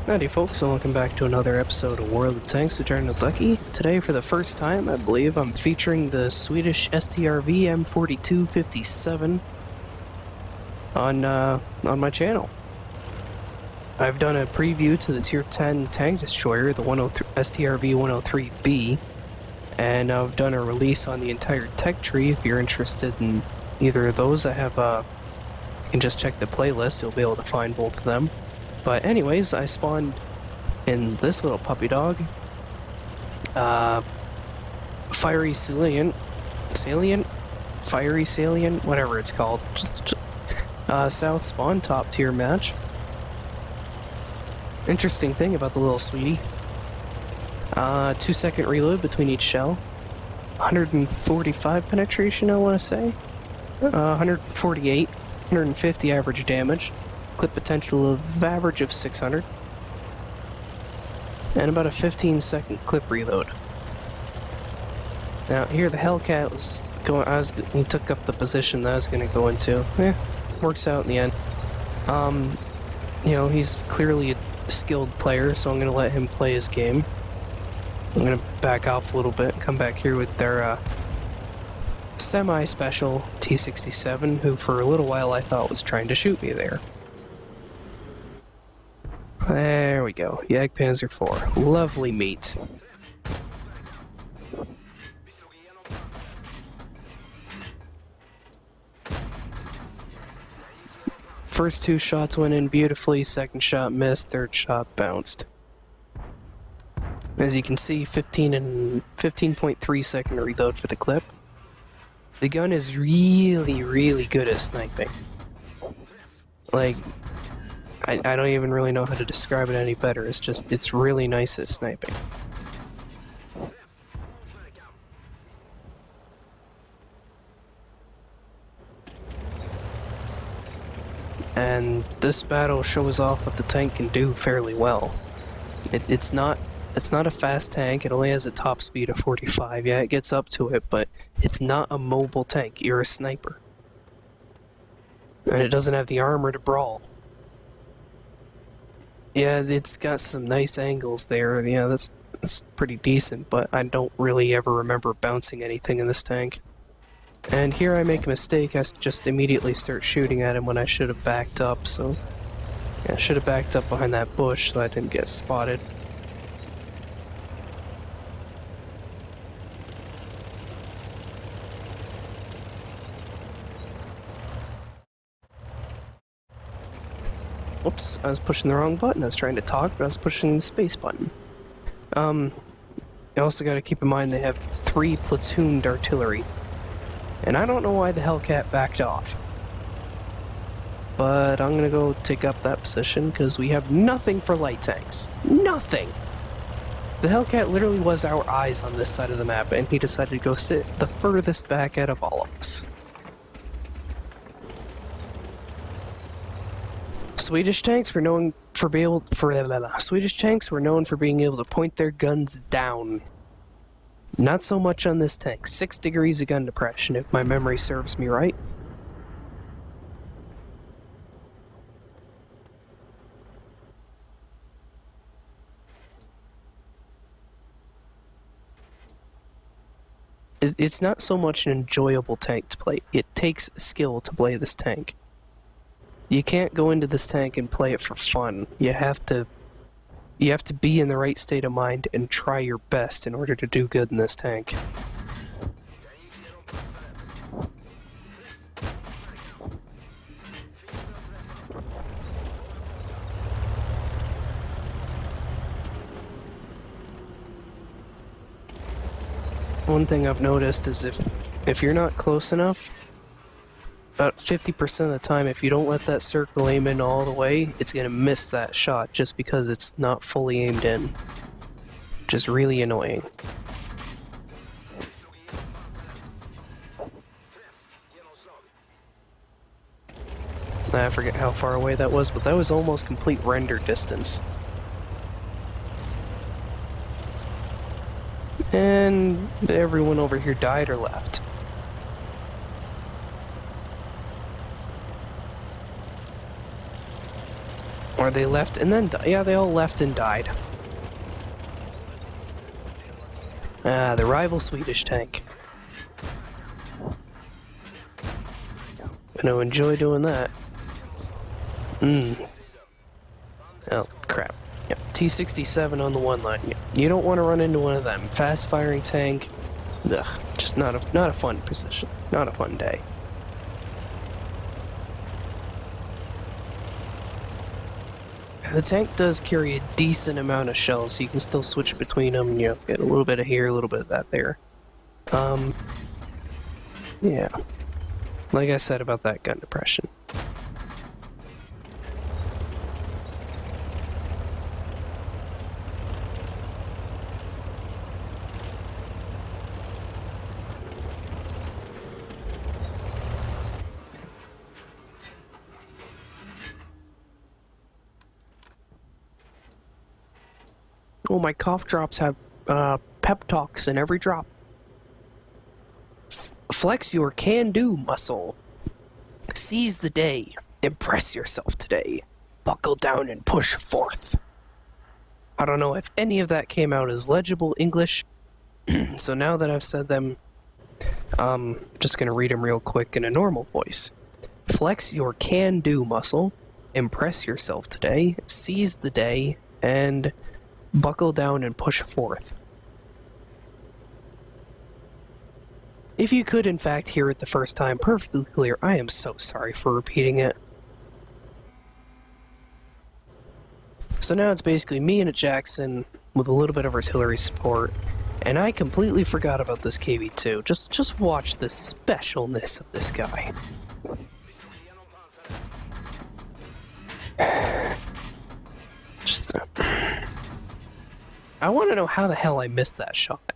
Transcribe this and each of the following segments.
Howdy folks, and welcome back to another episode of World of Tanks with Eternal Ducky. Today, for the first time, I believe, I'm featuring the Swedish Strv M42 57 on my channel. I've done a preview to the Tier 10 tank destroyer, the Strv 103B, and I've done a release on the entire tech tree. If you're interested in either of those, I have you can just check the playlist, you'll be able to find both of them. But anyways, I spawned in this little puppy dog, fiery salient, whatever it's called, south spawn, top tier match. Interesting thing about the little sweetie, 2-second reload between each shell, 145 penetration I want to say, 148, 150 average damage. Clip potential of average of 600, and about a 15-second clip reload. Now here the Hellcat was going. He took up the position that I was going to go into. Works out in the end. You know, he's clearly a skilled player, so I'm going to let him play his game. I'm going to back off a little bit and come back here with their semi-special T-67, who for a little while I thought was trying to shoot me there. There we go. Jagdpanzer IV. Lovely meat. First two shots went in beautifully, second shot missed, third shot bounced. As you can see, 15.3 second reload for the clip. The gun is really good at sniping. Like, I don't even really know how to describe it any better. It's really nice at sniping. And this battle shows off what the tank can do fairly well. It's not a fast tank. It only has a top speed of 45. Yeah, it gets up to it, but it's not a mobile tank. You're a sniper. And it doesn't have the armor to brawl. Yeah, it's got some nice angles there. Yeah, that's pretty decent, but I don't really ever remember bouncing anything in this tank. And here I make a mistake. I just immediately start shooting at him when I should have backed up, so... Yeah, I should have backed up behind that bush so I didn't get spotted. Whoops, I was pushing the wrong button. I was trying to talk, but I was pushing the space button. You also gotta keep in mind they have 3 platooned artillery. And I don't know why the Hellcat backed off. But I'm gonna go take up that position, because we have nothing for light tanks. Nothing! The Hellcat literally was our eyes on this side of the map, and he decided to go sit the furthest back out of all of us. Swedish tanks were known for being able to point their guns down. Not so much on this tank. 6 degrees of gun depression, if my memory serves me right. It's not so much an enjoyable tank to play. It takes skill to play this tank. You can't go into this tank and play it for fun. You have to be in the right state of mind and try your best in order to do good in this tank. One thing I've noticed is if you're not close enough, about 50% of the time, if you don't let that circle aim in all the way, it's going to miss that shot just because it's not fully aimed in. Just really annoying. I forget how far away that was, but that was almost complete render distance. And everyone over here died or left. Or they left and then yeah, they all left and died. The rival Swedish tank. Gonna enjoy doing that. Oh, crap. Yep, T-67 on the one line. You don't want to run into one of them. Fast-firing tank. Ugh, just not a fun position. Not a fun day. The tank does carry a decent amount of shells, so you can still switch between them and, you know, get a little bit of here, a little bit of that there. Yeah. Like I said about that gun depression. Oh, my cough drops have pep talks in every drop. Flex your can-do muscle. Seize the day. Impress yourself today. Buckle down and push forth. I don't know if any of that came out as legible English, so now that I've said them, just gonna read them real quick in a normal voice. Flex your can-do muscle. Impress yourself today. Seize the day. And buckle down and push forth. If you could in fact hear it the first time perfectly clear, I am so sorry for repeating it. So now it's basically me and a Jackson with a little bit of artillery support, and I completely forgot about this KV-2. Just watch the specialness of this guy. I want to know how the hell I missed that shot.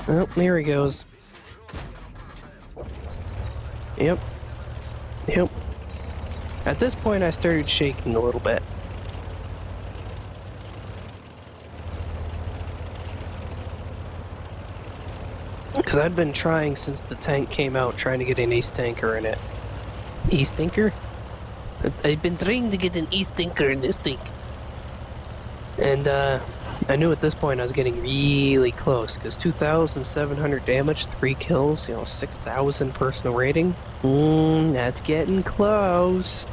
Oh, there he goes. Yep. At this point, I started shaking a little bit. Because I'd been trying since the tank came out, trying to get an Ace Tanker in it. Ace Tanker? I've been trying to get an Ace Tanker in this tank. And, I knew at this point I was getting really close, because 2,700 damage, 3 kills, you know, 6,000 personal rating. That's getting close.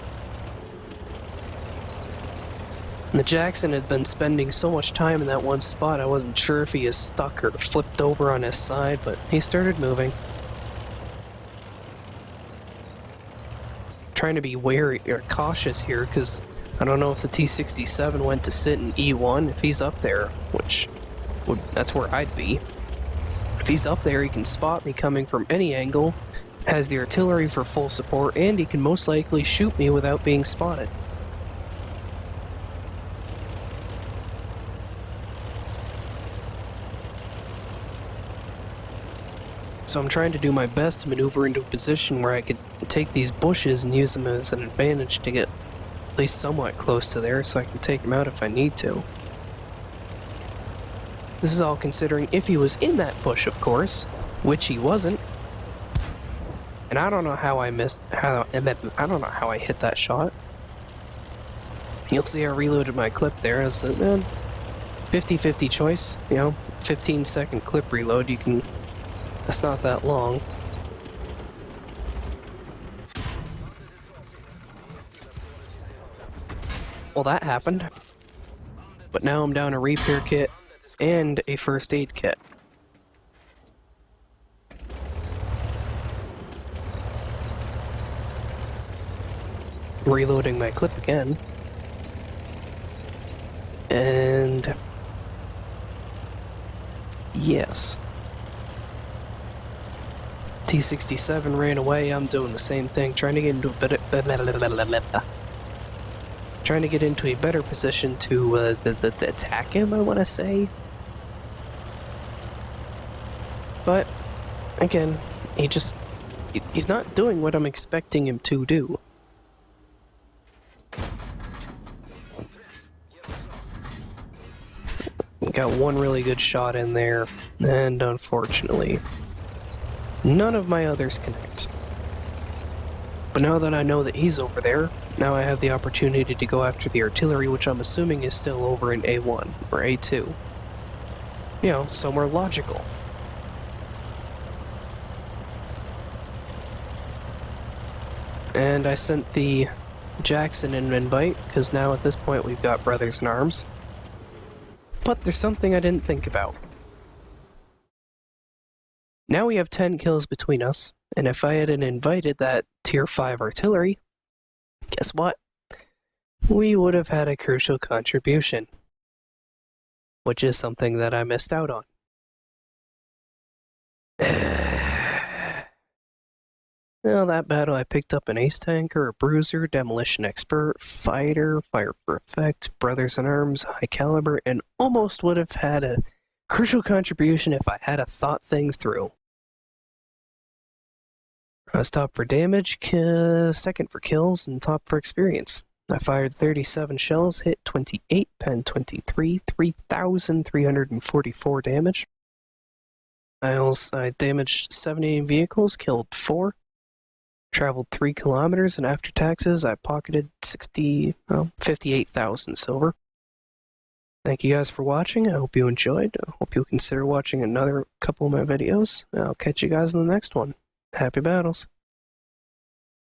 And the Jackson had been spending so much time in that one spot, I wasn't sure if he is stuck or flipped over on his side, but he started moving. Trying to be wary or cautious here, because I don't know if the T-67 went to sit in E1. If he's up there, that's where I'd be. If he's up there, he can spot me coming from any angle, has the artillery for full support, and he can most likely shoot me without being spotted. So I'm trying to do my best to maneuver into a position where I could take these bushes and use them as an advantage to get at least somewhat close to there so I can take him out if I need to. This is all considering if he was in that bush, of course, which he wasn't. And I don't know how I missed, I don't know how I hit that shot. You'll see I reloaded my clip there as a 50-50 choice, you know, 15-second clip reload, that's not that long. Well, that happened. But now I'm down a repair kit and a first aid kit. Reloading my clip again. And yes. T-67 ran away, I'm doing the same thing, trying to get into a better position to attack him, I want to say. But again, he's not doing what I'm expecting him to do. got one really good shot in there, and unfortunately, none of my others connect. But now that I know that he's over there, now I have the opportunity to go after the artillery, which I'm assuming is still over in A1 or A2. You know, somewhere logical. And I sent the Jackson an invite, because now at this point we've got brothers in arms. But there's something I didn't think about. Now we have 10 kills between us, and if I hadn't invited that tier 5 artillery, guess what? We would have had a crucial contribution, which is something that I missed out on. Well, that battle I picked up an ace tanker, a bruiser, demolition expert, fighter, fire for effect, brothers in arms, high caliber, and almost would have had a crucial contribution if I had thought things through. I was top for damage, second for kills, and top for experience. I fired 37 shells, hit 28, pen 23, 3,344 damage. I damaged 78 vehicles, killed 4. Traveled 3 kilometers, and after taxes, I pocketed 58,000 silver. Thank you guys for watching. I hope you enjoyed. I hope you'll consider watching another couple of my videos. I'll catch you guys in the next one. Happy battles.